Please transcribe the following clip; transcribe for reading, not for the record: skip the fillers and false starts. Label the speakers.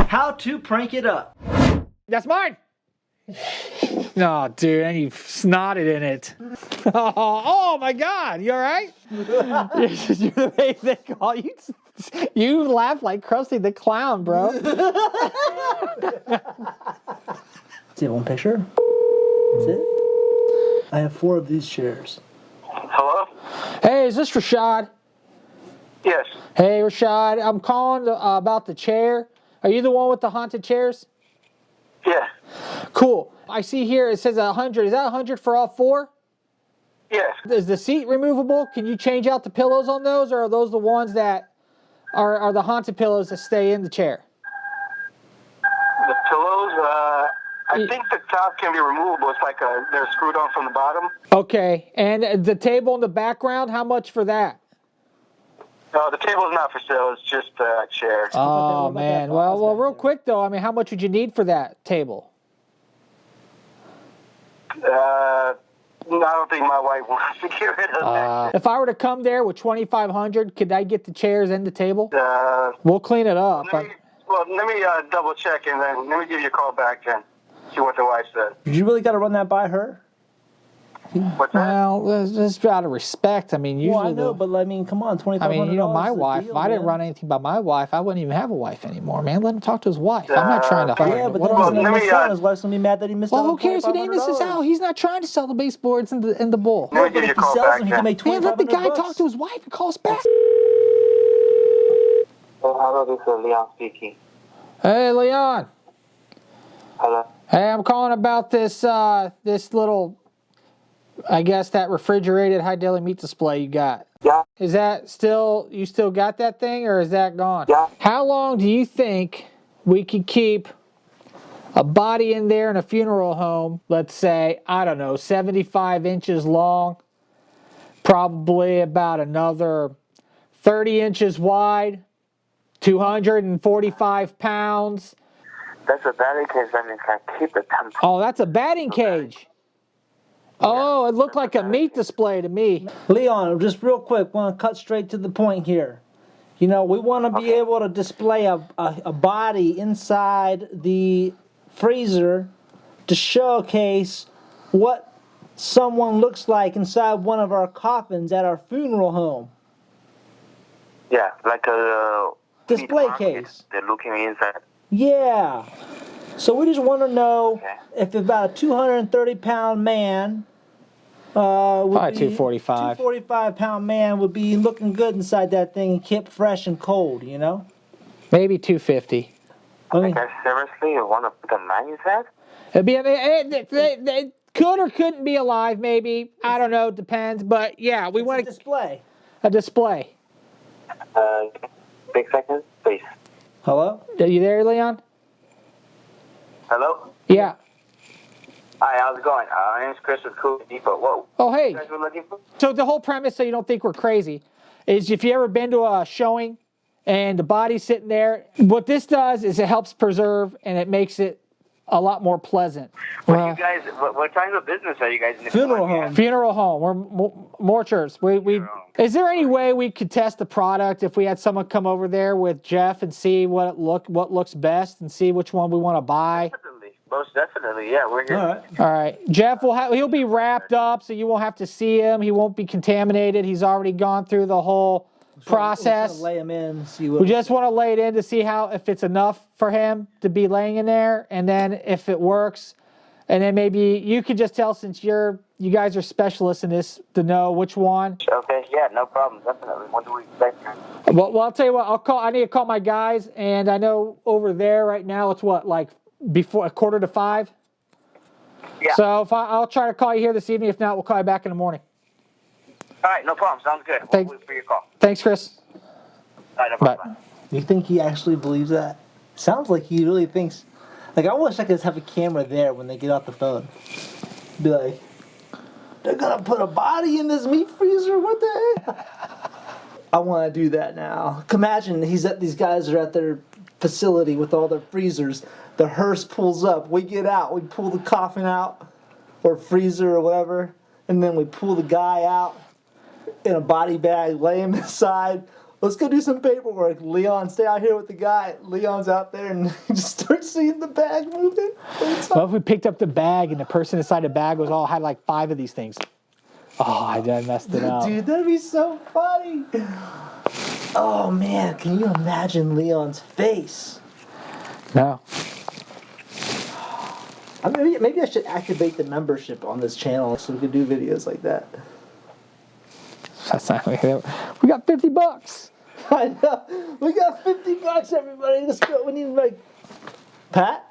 Speaker 1: How to prank it up.
Speaker 2: That's mine. No, dude, and you snotted in it. Oh my God, you all right? You're they call you. You laugh like Krusty the Clown, bro.
Speaker 1: See one picture? That's it. I have 4 of these chairs.
Speaker 3: Hello?
Speaker 2: Hey, is this Rashad?
Speaker 3: Yes.
Speaker 2: Hey, Rashad, I'm calling about the chair. Are you the one with the haunted chairs?
Speaker 3: Yeah.
Speaker 2: Cool. I see here it says 100. Is that 100 for all 4?
Speaker 3: Yes.
Speaker 2: Is the seat removable? Can you change out the pillows on those, or are those the ones that are the haunted pillows that stay in the chair?
Speaker 3: The pillows, I think the top can be removable. It's like they're screwed on from the bottom.
Speaker 2: Okay. And the table in the background, how much for that?
Speaker 3: No, the table is not for sale. It's just a chair.
Speaker 2: Oh, man. Well, real quick, though, I mean, how much would you need for that table?
Speaker 3: I don't think my wife wants to get rid of that.
Speaker 2: If I were to come there with $2,500, could I get the chairs and the table? We'll clean it up.
Speaker 3: Let me double check and then let me give you a call back then. See what the wife said.
Speaker 1: You really got to run that by her?
Speaker 3: What's that?
Speaker 2: Well, just out of respect. I mean, usually.
Speaker 1: Well, I know, but I mean, come on, $2,500.
Speaker 2: I mean, you know, my wife.
Speaker 1: Deal,
Speaker 2: if I didn't run anything by my wife, I wouldn't even have a wife anymore, man. Let him talk to his wife. I'm not trying to.
Speaker 1: Yeah, but then he's gonna miss out. His wife's gonna be mad that he missed out.
Speaker 2: Well, who cares if he misses out? He's not trying to sell the baseboards and the bull.
Speaker 3: Let me give you a call back.
Speaker 1: He can make
Speaker 2: Man, let the guy
Speaker 1: $2,500.
Speaker 2: talk to his wife and call us back.
Speaker 3: Hello, this is Leon speaking.
Speaker 2: Hey, Leon.
Speaker 3: Hello.
Speaker 2: Hey, I'm calling about this this little, I guess, that refrigerated high deli meat display you got.
Speaker 3: Yeah.
Speaker 2: Is that you still got that thing, or is that gone?
Speaker 3: Yeah.
Speaker 2: How long do you think we could keep a body in there in a funeral home, let's say, I don't know, 75 inches long, probably about another 30 inches wide, 245 pounds?
Speaker 3: That's a batting cage. That means I keep the temperature.
Speaker 2: Oh, that's a batting cage. Oh, it looked like a meat display to me.
Speaker 1: Leon, just real quick, want to cut straight to the point here. You know, we want to be able to display a body inside the freezer to showcase what someone looks like inside one of our coffins at our funeral home.
Speaker 3: Yeah, like a
Speaker 1: display case.
Speaker 3: They're looking inside.
Speaker 1: Yeah. So we just want to know if about a 230-pound man
Speaker 2: probably 245.
Speaker 1: 245-pound man would be looking good inside that thing and kept fresh and cold, you know?
Speaker 2: Maybe 250.
Speaker 3: I mean, seriously, you want to put a man inside?
Speaker 2: It'd be, they could or couldn't be alive, maybe. I don't know. Depends. But yeah, we want
Speaker 1: a display.
Speaker 2: A display.
Speaker 3: Big second, please.
Speaker 1: Hello?
Speaker 2: Are you there, Leon?
Speaker 3: Hello?
Speaker 2: Yeah.
Speaker 3: Hi, how's it going? My name's Chris with Cool Depot. Whoa.
Speaker 2: Oh, hey.
Speaker 3: You guys were looking for?
Speaker 2: So the whole premise, so you don't think we're crazy, is if you ever been to a showing and the body's sitting there, what this does is it helps preserve and it makes it a lot more pleasant.
Speaker 3: What kind of business are you guys in?
Speaker 1: Funeral home.
Speaker 2: Funeral home. We're mortuaries. Is there any way we could test the product if we had someone come over there with Jeff and see what looks best and see which one we want to buy?
Speaker 3: Definitely. Most definitely, yeah, we're here.
Speaker 1: All
Speaker 2: right. Jeff he'll be wrapped up, so you won't have to see him. He won't be contaminated. He's already gone through the whole process.
Speaker 1: We'll lay him in.
Speaker 2: We just want to lay it in to see if it's enough for him to be laying in there, and then if it works, and then maybe you could just tell, since you guys are specialists in this, to know which one.
Speaker 3: Okay, yeah, no problem, definitely. What do we expect?
Speaker 2: Well, I'll tell you what. I need to call my guys, and I know over there right now it's before 4:45. Yeah. So I'll try to call you here this evening. If not, we'll call you back in the morning.
Speaker 3: All right, no problem. Sounds good. We'll wait for your call.
Speaker 2: Thanks, Chris.
Speaker 3: All right, no problem. Bye.
Speaker 1: You think he actually believes that? Sounds like he really thinks. Like, I wish I could just have a camera there when they get off the phone. Be like, they're gonna put a body in this meat freezer? What the heck? I want to do that now. Imagine these guys are at their facility with all their freezers. The hearse pulls up. We get out. We pull the coffin out, or freezer or whatever, and then we pull the guy out in a body bag, lay him inside, let's go do some paperwork. Leon, stay out here with the guy. Leon's out there and he just starts seeing the bag moving.
Speaker 2: What if we picked up the bag and the person inside the bag had like 5 of these things? Oh, I messed it up.
Speaker 1: Dude, that'd be so funny. Oh man, can you imagine Leon's face?
Speaker 2: No.
Speaker 1: Maybe I should activate the membership on this channel so we can do videos like that.
Speaker 2: That's not we got $50.
Speaker 1: I know. We got $50, everybody. Let's go. We need like Pat.